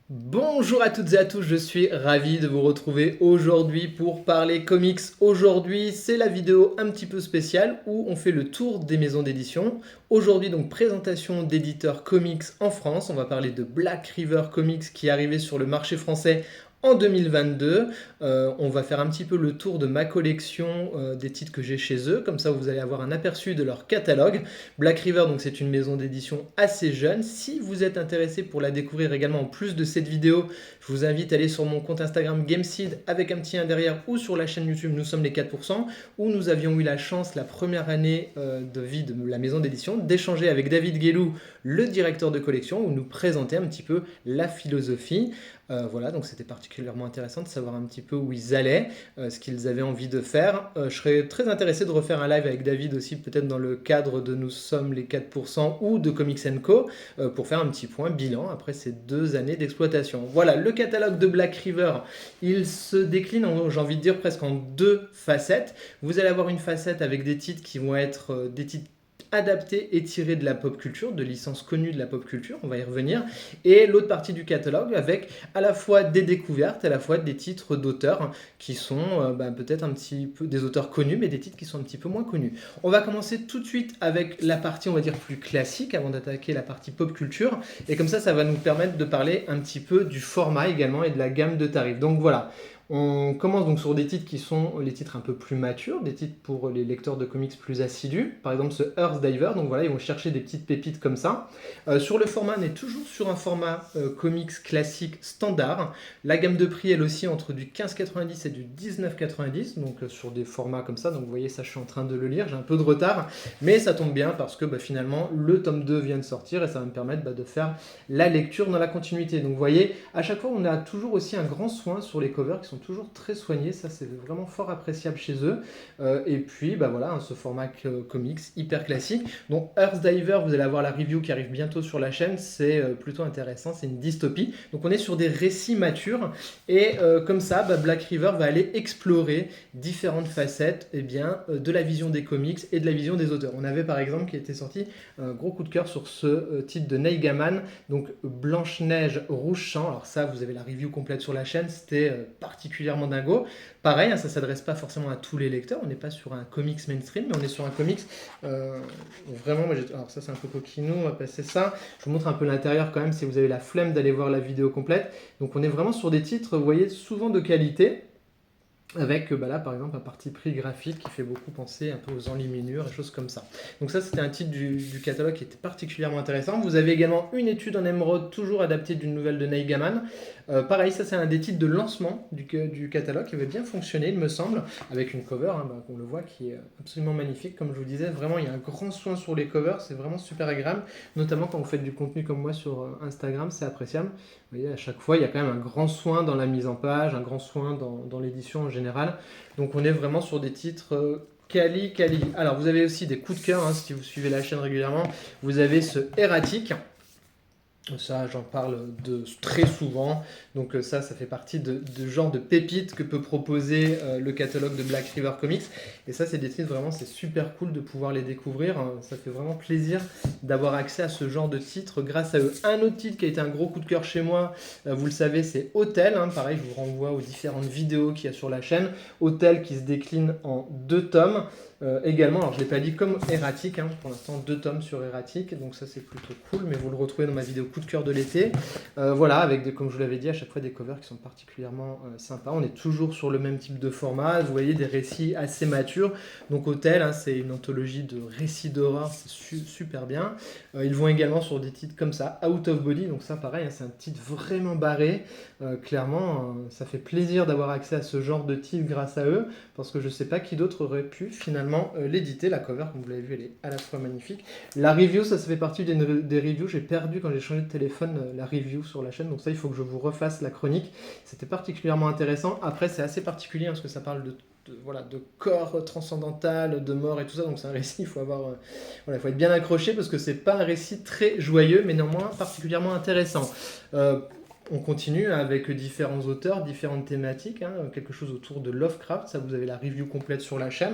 Bonjour à toutes et à tous, je suis ravi de vous retrouver aujourd'hui pour parler comics. Aujourd'hui, c'est la vidéo un petit peu spéciale où on fait le tour des maisons d'édition. Aujourd'hui, donc, présentation d'éditeurs comics en France. On va parler de Black River Comics qui est arrivé sur le marché français en 2022. On va faire un petit peu le tour de ma collection des titres que j'ai chez eux. Comme ça, vous allez avoir un aperçu de leur catalogue. Black River, donc c'est une maison d'édition assez jeune. Si vous êtes intéressé pour la découvrir également en plus de cette vidéo, je vous invite à aller sur mon compte Instagram Gameseed avec un petit 1 derrière ou sur la chaîne YouTube Nous sommes les 4% où nous avions eu la chance la première année de vie de la maison d'édition d'échanger avec David Guélou, le directeur de collection, où nous présentait un petit peu la philosophie. Voilà, donc c'était particulièrement intéressant de savoir un petit peu où ils allaient, ce qu'ils avaient envie de faire. Je serais très intéressé de refaire un live avec David aussi, peut-être dans le cadre de Nous sommes les 4% ou de Comics Co, pour faire un petit point bilan après ces 2 années d'exploitation. Voilà, le catalogue de Black River, il se décline, j'ai envie de dire, presque en 2 facettes. Vous allez avoir une facette avec des titres qui vont être des titres adapté et tiré de la pop culture, de licences connues de la pop culture, on va y revenir, et l'autre partie du catalogue avec à la fois des découvertes, à la fois des titres d'auteurs qui sont peut-être un petit peu des auteurs connus, mais des titres qui sont un petit peu moins connus. On va commencer tout de suite avec la partie, on va dire, plus classique avant d'attaquer la partie pop culture, et comme ça va nous permettre de parler un petit peu du format également et de la gamme de tarifs. Donc voilà, on commence donc sur des titres qui sont les titres un peu plus matures, des titres pour les lecteurs de comics plus assidus. Par exemple ce Earth Diver, donc voilà, ils vont chercher des petites pépites comme ça. Sur le format, on est toujours sur un format comics classique standard. La gamme de prix, elle aussi, entre du 15,90 et du 19,90, donc sur des formats comme ça. Donc vous voyez, ça je suis en train de le lire, j'ai un peu de retard, mais ça tombe bien parce que finalement le tome 2 vient de sortir et ça va me permettre de faire la lecture dans la continuité. Donc vous voyez, à chaque fois on a toujours aussi un grand soin sur les covers qui sont toujours très soignés, ça c'est vraiment fort appréciable chez eux. Et puis voilà, ce format comics hyper classique. Donc Earth Diver, vous allez avoir la review qui arrive bientôt sur la chaîne, c'est plutôt intéressant, c'est une dystopie. Donc on est sur des récits matures et comme ça, Black River va aller explorer différentes facettes de la vision des comics et de la vision des auteurs. On avait par exemple qui était sorti un gros coup de cœur sur ce titre de Neil Gaiman, donc Blanche-Neige Rouge-Champ. Alors ça, vous avez la review complète sur la chaîne, c'était particulièrement dingo. Pareil, ça ne s'adresse pas forcément à tous les lecteurs, on n'est pas sur un comics mainstream, mais on est sur un comics vraiment, alors ça c'est un peu coquinou, on va passer ça. Je vous montre un peu l'intérieur quand même si vous avez la flemme d'aller voir la vidéo complète. Donc on est vraiment sur des titres, vous voyez, souvent de qualité, avec là par exemple un parti pris graphique qui fait beaucoup penser un peu aux enluminures et choses comme ça. Donc ça c'était un titre du catalogue qui était particulièrement intéressant. Vous avez également une étude en émeraude, toujours adaptée d'une nouvelle de Neil Gaiman. Pareil, ça c'est un des titres de lancement du catalogue qui avait bien fonctionné il me semble, avec une cover, on le voit, qui est absolument magnifique. Comme je vous disais, vraiment il y a un grand soin sur les covers, c'est vraiment super agréable, notamment quand vous faites du contenu comme moi sur Instagram, c'est appréciable. Vous voyez, à chaque fois, il y a quand même un grand soin dans la mise en page, un grand soin dans l'édition en général. Donc on est vraiment sur des titres quali. Alors vous avez aussi des coups de cœur, si vous suivez la chaîne régulièrement. Vous avez ce Erratique. Ça, j'en parle très souvent. Donc ça fait partie de genre de pépites que peut proposer le catalogue de Black River Comics. Et ça, c'est des titres, vraiment, c'est super cool de pouvoir les découvrir. Ça fait vraiment plaisir d'avoir accès à ce genre de titres grâce à eux. Un autre titre qui a été un gros coup de cœur chez moi, vous le savez, c'est Hotel. Pareil, je vous renvoie aux différentes vidéos qu'il y a sur la chaîne. Hotel qui se décline en 2 tomes. Également, alors je ne l'ai pas dit comme Erratique, pour l'instant 2 tomes sur Erratique, donc ça c'est plutôt cool, mais vous le retrouvez dans ma vidéo coup de cœur de l'été. Voilà, avec comme je vous l'avais dit, à chaque fois des covers qui sont particulièrement sympas. On est toujours sur le même type de format, vous voyez des récits assez matures. Donc Hotel, c'est une anthologie de récits d'horreur, c'est super bien. Ils vont également sur des titres comme ça, Out of Body, donc ça pareil, c'est un titre vraiment barré. Clairement, ça fait plaisir d'avoir accès à ce genre de titre grâce à eux, parce que je ne sais pas qui d'autre aurait pu finalement l'éditer. La cover, comme vous l'avez vu, elle est à la fois magnifique. La review, ça fait partie des reviews. J'ai perdu quand j'ai changé de téléphone la review sur la chaîne, donc ça, il faut que je vous refasse la chronique. C'était particulièrement intéressant. Après, c'est assez particulier parce que ça parle de corps transcendantal, de mort et tout ça, donc c'est un récit, il faut être bien accroché parce que c'est pas un récit très joyeux, mais néanmoins particulièrement intéressant. On continue avec différents auteurs, différentes thématiques, quelque chose autour de Lovecraft, ça vous avez la review complète sur la chaîne.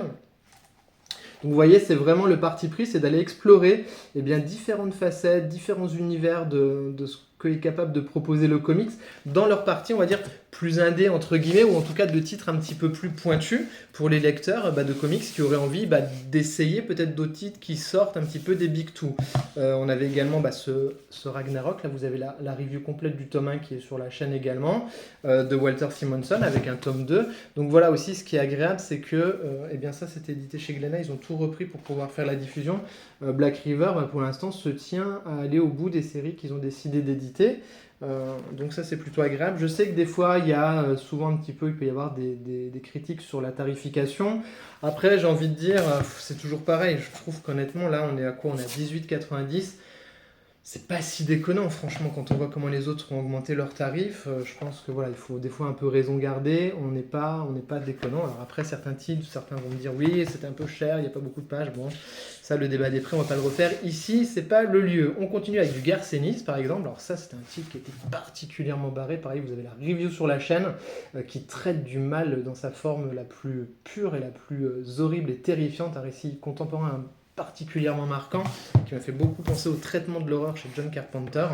Donc vous voyez, c'est vraiment le parti pris, c'est d'aller explorer différentes facettes, différents univers de ce est capable de proposer le comics dans leur partie, on va dire, plus indé, entre guillemets, ou en tout cas de titres un petit peu plus pointus pour les lecteurs de comics qui auraient envie d'essayer peut-être d'autres titres qui sortent un petit peu des Big Two. On avait également ce Ragnarok, là vous avez la review complète du tome 1 qui est sur la chaîne également, de Walter Simonson avec un tome 2. Donc voilà aussi ce qui est agréable, c'est que eh bien ça c'était édité chez Glénat, ils ont tout repris pour pouvoir faire la diffusion. Black River pour l'instant se tient à aller au bout des séries qu'ils ont décidé d'éditer. Donc ça c'est plutôt agréable. Je sais que des fois il y a souvent un petit peu, il peut y avoir des critiques sur la tarification. Après j'ai envie de dire, c'est toujours pareil, je trouve qu'honnêtement là on est à quoi? On est à 18,90. C'est pas si déconnant, franchement, quand on voit comment les autres ont augmenté leurs tarifs. Je pense que voilà, il faut des fois un peu raison garder. On n'est pas déconnant. Alors après, certains titres, certains vont me dire oui, c'est un peu cher, il n'y a pas beaucoup de pages. Bon, ça, le débat des prix, on va pas le refaire. Ici, c'est pas le lieu. On continue avec du Garcenis, par exemple. Alors ça, c'est un titre qui était particulièrement barré. Pareil, vous avez la review sur la chaîne qui traite du mal dans sa forme la plus pure et la plus horrible et terrifiante. Un récit contemporain particulièrement marquant, qui m'a fait beaucoup penser au traitement de l'horreur chez John Carpenter.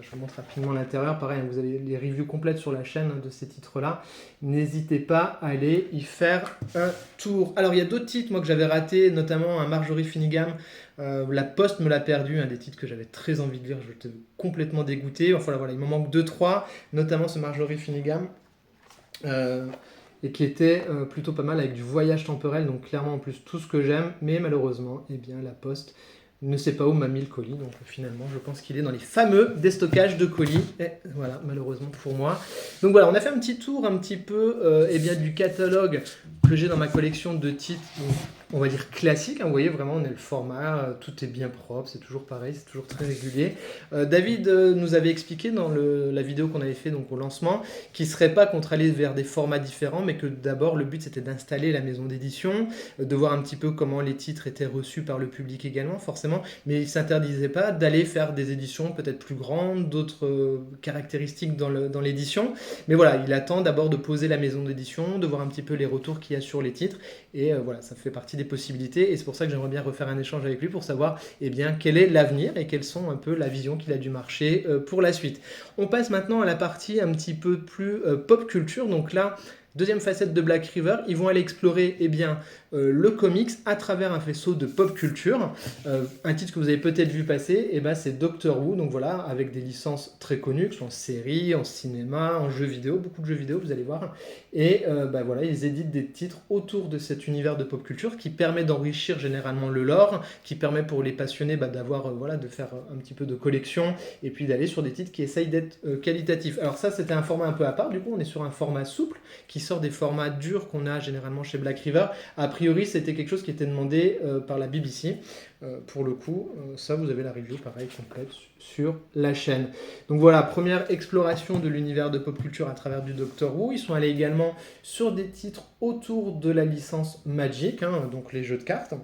Je vous montre rapidement l'intérieur. Pareil, vous avez les reviews complètes sur la chaîne de ces titres-là. N'hésitez pas à aller y faire un tour. Alors, il y a d'autres titres, moi, que j'avais ratés, notamment un Marjorie Finnegan. La Poste me l'a perdu, un des titres que j'avais très envie de lire. J'étais complètement dégoûté. Enfin, voilà, il m'en manque 2-3, notamment ce Marjorie Finnegan. Et qui était plutôt pas mal avec du voyage temporel, donc clairement en plus tout ce que j'aime, mais malheureusement, eh bien, la Poste ne sait pas où m'a mis le colis, donc finalement je pense qu'il est dans les fameux déstockages de colis, et voilà, malheureusement pour moi. Donc voilà, on a fait un petit tour un petit peu eh bien, du catalogue que j'ai dans ma collection de titres, donc, on va dire classique, vous voyez vraiment on est le format, tout est bien propre, c'est toujours pareil, c'est toujours très régulier. David nous avait expliqué dans la vidéo qu'on avait fait donc, au lancement qu'il ne serait pas contre aller vers des formats différents, mais que d'abord le but c'était d'installer la maison d'édition, de voir un petit peu comment les titres étaient reçus par le public également forcément, mais il ne s'interdisait pas d'aller faire des éditions peut-être plus grandes, d'autres caractéristiques dans l'édition, mais voilà, il attend d'abord de poser la maison d'édition, de voir un petit peu les retours qu'il y a sur les titres, et voilà, ça fait partie des possibilités, et c'est pour ça que j'aimerais bien refaire un échange avec lui pour savoir eh bien, quel est l'avenir et quelles sont un peu la vision qu'il a du marché pour la suite. On passe maintenant à la partie un petit peu plus pop culture, donc là, deuxième facette de Black River, ils vont aller explorer eh bien, le comics à travers un faisceau de pop culture. Un titre que vous avez peut-être vu passer, eh ben, c'est Doctor Who, donc voilà, avec des licences très connues, que ce soit en série, en cinéma, en jeux vidéo, beaucoup de jeux vidéo, vous allez voir. Et voilà, ils éditent des titres autour de cet univers de pop culture qui permet d'enrichir généralement le lore, qui permet pour les passionnés d'avoir, voilà, de faire un petit peu de collection et puis d'aller sur des titres qui essayent d'être qualitatifs. Alors ça, c'était un format un peu à part, du coup, on est sur un format souple qui sort des formats durs qu'on a généralement chez Black River. A priori, c'était quelque chose qui était demandé par la BBC. Pour le coup, ça, vous avez la review, pareil, complète sur la chaîne. Donc voilà, première exploration de l'univers de pop culture à travers du Doctor Who. Ils sont allés également sur des titres autour de la licence Magic, donc les jeux de cartes.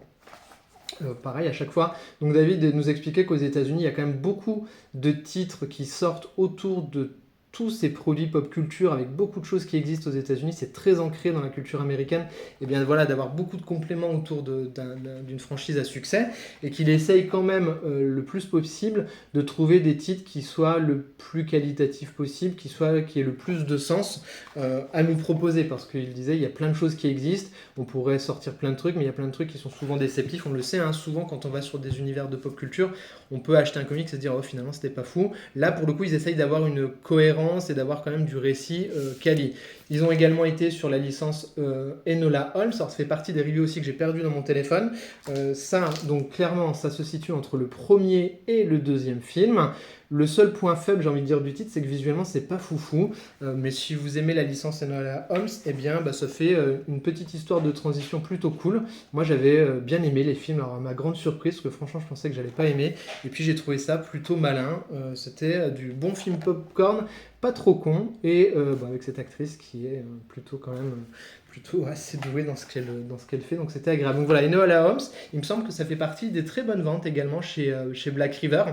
Pareil à chaque fois. Donc David nous expliquait qu'aux États-Unis, il y a quand même beaucoup de titres qui sortent autour de tous ces produits pop culture avec beaucoup de choses qui existent aux États-Unis, c'est très ancré dans la culture américaine, et bien voilà, d'avoir beaucoup de compléments autour d'une franchise à succès, et qu'il essaye quand même le plus possible de trouver des titres qui soient le plus qualitatifs possible, qui aient le plus de sens à nous proposer, parce qu'il disait, il y a plein de choses qui existent, on pourrait sortir plein de trucs, mais il y a plein de trucs qui sont souvent déceptifs, on le sait, souvent quand on va sur des univers de pop culture, on peut acheter un comic et se dire, oh finalement c'était pas fou. Là pour le coup, ils essayent d'avoir une cohérence et d'avoir quand même du récit quali. Ils ont également été sur la licence Enola Holmes. Alors, ça fait partie des reviews aussi que j'ai perdu dans mon téléphone. Ça, donc clairement, ça se situe entre le premier et le deuxième film. Le seul point faible, j'ai envie de dire, du titre, c'est que visuellement, c'est pas foufou. Mais si vous aimez la licence Enola Holmes, eh bien, ça fait une petite histoire de transition plutôt cool. Moi, j'avais bien aimé les films. Alors, à ma grande surprise, parce que franchement, je pensais que j'allais pas aimer. Et puis, j'ai trouvé ça plutôt malin. C'était du bon film popcorn, pas trop con. Et avec cette actrice qui est plutôt quand même... plutôt assez douée dans ce qu'elle fait, donc c'était agréable. Donc voilà, Enola Holmes, il me semble que ça fait partie des très bonnes ventes également chez Black River.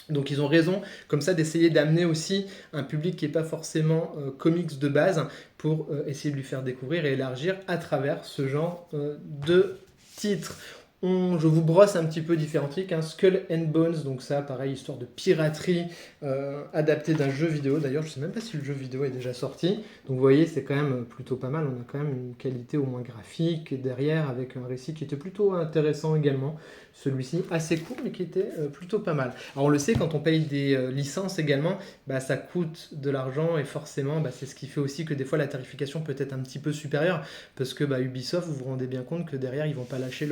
Donc ils ont raison comme ça d'essayer d'amener aussi un public qui n'est pas forcément comics de base pour essayer de lui faire découvrir et élargir à travers ce genre de titres. Je vous brosse un petit peu différents trucs, hein. Skull and Bones, donc ça, pareil, histoire de piraterie, adapté d'un jeu vidéo. D'ailleurs, je sais même pas si le jeu vidéo est déjà sorti. Donc vous voyez, c'est quand même plutôt pas mal. On a quand même une qualité au moins graphique derrière, avec un récit qui était plutôt intéressant également. Celui-ci, assez court, mais qui était plutôt pas mal. Alors on le sait, quand on paye des licences également, bah, ça coûte de l'argent, et forcément, bah, c'est ce qui fait aussi que des fois la tarification peut être un petit peu supérieure, parce que bah, Ubisoft, vous vous rendez bien compte que derrière, ils vont pas lâcher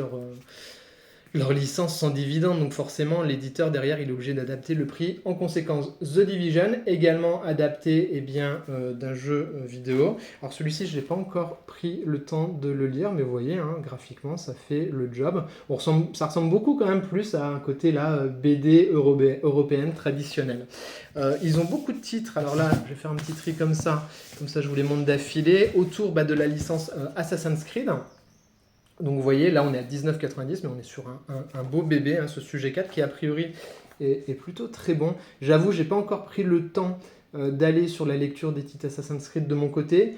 leur licence sans dividende, donc forcément l'éditeur derrière il est obligé d'adapter le prix en conséquence. The Division, également adapté d'un jeu vidéo. Alors celui-ci je n'ai pas encore pris le temps de le lire, mais vous voyez, hein, graphiquement ça fait le job. Ça ressemble beaucoup quand même plus à un côté là BD européenne traditionnelle. Ils ont beaucoup de titres, alors là je vais faire un petit tri comme ça je vous les montre d'affilée, autour de la licence Assassin's Creed. Donc vous voyez, là on est à 19,90, mais on est sur un beau bébé, hein, ce sujet 4 qui a priori est plutôt très bon. J'avoue, j'ai pas encore pris le temps d'aller sur la lecture des titres Assassin's Creed de mon côté,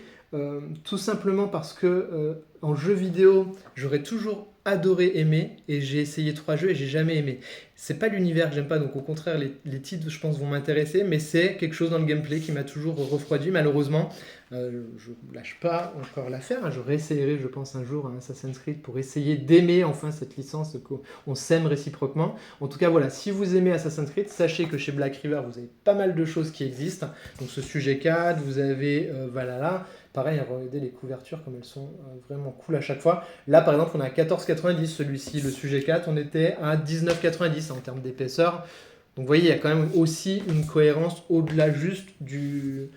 tout simplement parce que en jeu vidéo, j'aurais toujours adoré aimer, et j'ai essayé 3 jeux et j'ai jamais aimé. C'est pas l'univers que j'aime pas, donc au contraire les titres je pense vont m'intéresser, mais c'est quelque chose dans le gameplay qui m'a toujours refroidi malheureusement. Je lâche pas encore l'affaire, hein. Je réessayerai je pense un jour un Assassin's Creed pour essayer d'aimer enfin cette licence, qu'on s'aime réciproquement. En tout cas voilà, si vous aimez Assassin's Creed, sachez que chez Black River vous avez pas mal de choses qui existent. Donc ce sujet 4, vous avez Valhalla. Pareil, regardez les couvertures comme elles sont vraiment cool à chaque fois. Là par exemple on est à 14,90 celui-ci, le sujet 4, on était à 19,90 en termes d'épaisseur. Donc vous voyez, il y a quand même aussi une cohérence au-delà juste du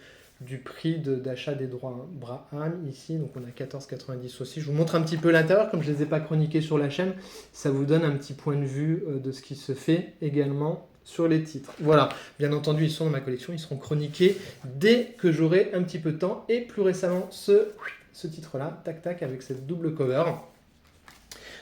prix d'achat des droits, hein. Braham ici, donc on a 14,90 aussi. Je vous montre un petit peu l'intérieur, comme je ne les ai pas chroniqués sur la chaîne, ça vous donne un petit point de vue de ce qui se fait également sur les titres. Voilà, bien entendu ils sont dans ma collection, ils seront chroniqués dès que j'aurai un petit peu de temps, et plus récemment ce titre-là, tac tac, avec cette double cover.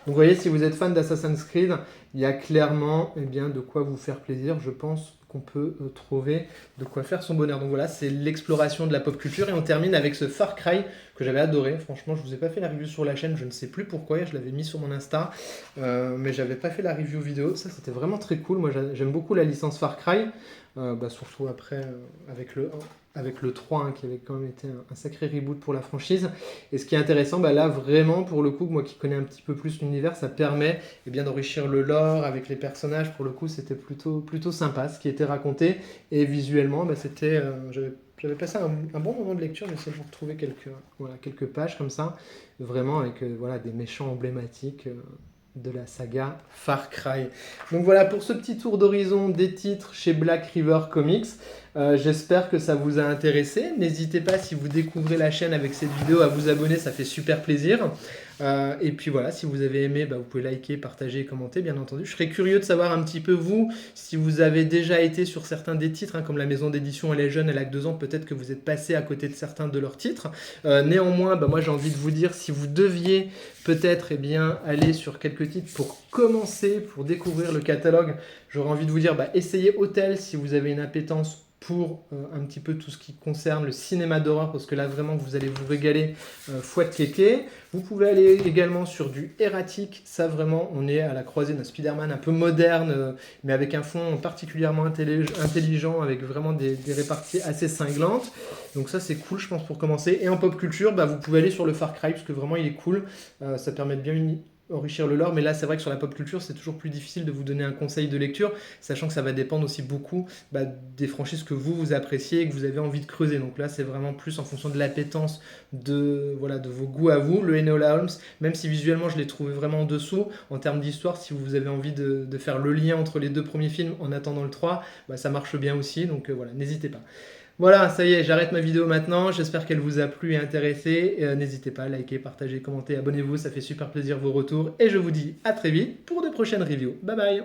Donc vous voyez, si vous êtes fan d'Assassin's Creed, il y a clairement de quoi vous faire plaisir. Je pense qu'on peut trouver de quoi faire son bonheur. Donc voilà, c'est l'exploration de la pop culture, et on termine avec ce Far Cry que j'avais adoré. Franchement, je ne vous ai pas fait la review sur la chaîne, je ne sais plus pourquoi, je l'avais mis sur mon Insta, mais j'avais pas fait la review vidéo. Ça, c'était vraiment très cool. Moi, j'aime beaucoup la licence Far Cry, surtout après avec le 3, hein, qui avait quand même été un sacré reboot pour la franchise. Et ce qui est intéressant, là vraiment pour le coup, moi qui connais un petit peu plus l'univers, ça permet d'enrichir le lore avec les personnages. Pour le coup, c'était plutôt sympa ce qui était raconté, et visuellement c'était j'avais passé un bon moment de lecture. J'essaie de vous retrouver quelques pages comme ça, vraiment avec des méchants emblématiques de la saga Far Cry. Donc voilà pour ce petit tour d'horizon des titres chez Black River Comics. J'espère que ça vous a intéressé. N'hésitez pas, si vous découvrez la chaîne avec cette vidéo, à vous abonner, ça fait super plaisir. Et puis voilà, si vous avez aimé, vous pouvez liker, partager et commenter, bien entendu. Je serais curieux de savoir un petit peu vous, si vous avez déjà été sur certains des titres, hein, comme la maison d'édition Elle est jeune, elle a que 2 ans, peut-être que vous êtes passé à côté de certains de leurs titres. Néanmoins, moi j'ai envie de vous dire, si vous deviez peut-être aller sur quelques titres pour commencer, pour découvrir le catalogue, j'aurais envie de vous dire, essayez Hôtel si vous avez une appétence pour un petit peu tout ce qui concerne le cinéma d'horreur, parce que là vraiment vous allez vous régaler fouette kéké. Vous pouvez aller également sur du erratique, ça vraiment on est à la croisée d'un Spider-Man un peu moderne, mais avec un fond particulièrement intelligent, avec vraiment des réparties assez cinglantes. Donc ça c'est cool je pense pour commencer. Et en pop culture, vous pouvez aller sur le Far Cry, parce que vraiment il est cool, ça permet de bien enrichir le lore, mais là c'est vrai que sur la pop culture c'est toujours plus difficile de vous donner un conseil de lecture, sachant que ça va dépendre aussi beaucoup des franchises que vous appréciez et que vous avez envie de creuser. Donc là c'est vraiment plus en fonction de l'appétence de vos goûts à vous. Le Enola Holmes, même si visuellement je l'ai trouvé vraiment en dessous, en termes d'histoire, si vous avez envie de faire le lien entre les 2 premiers films en attendant le 3, ça marche bien aussi, donc voilà, n'hésitez pas. Voilà, ça y est, j'arrête ma vidéo maintenant. J'espère qu'elle vous a plu et intéressé. N'hésitez pas à liker, partager, commenter, abonnez-vous, ça fait super plaisir vos retours. Et je vous dis à très vite pour de prochaines reviews. Bye bye!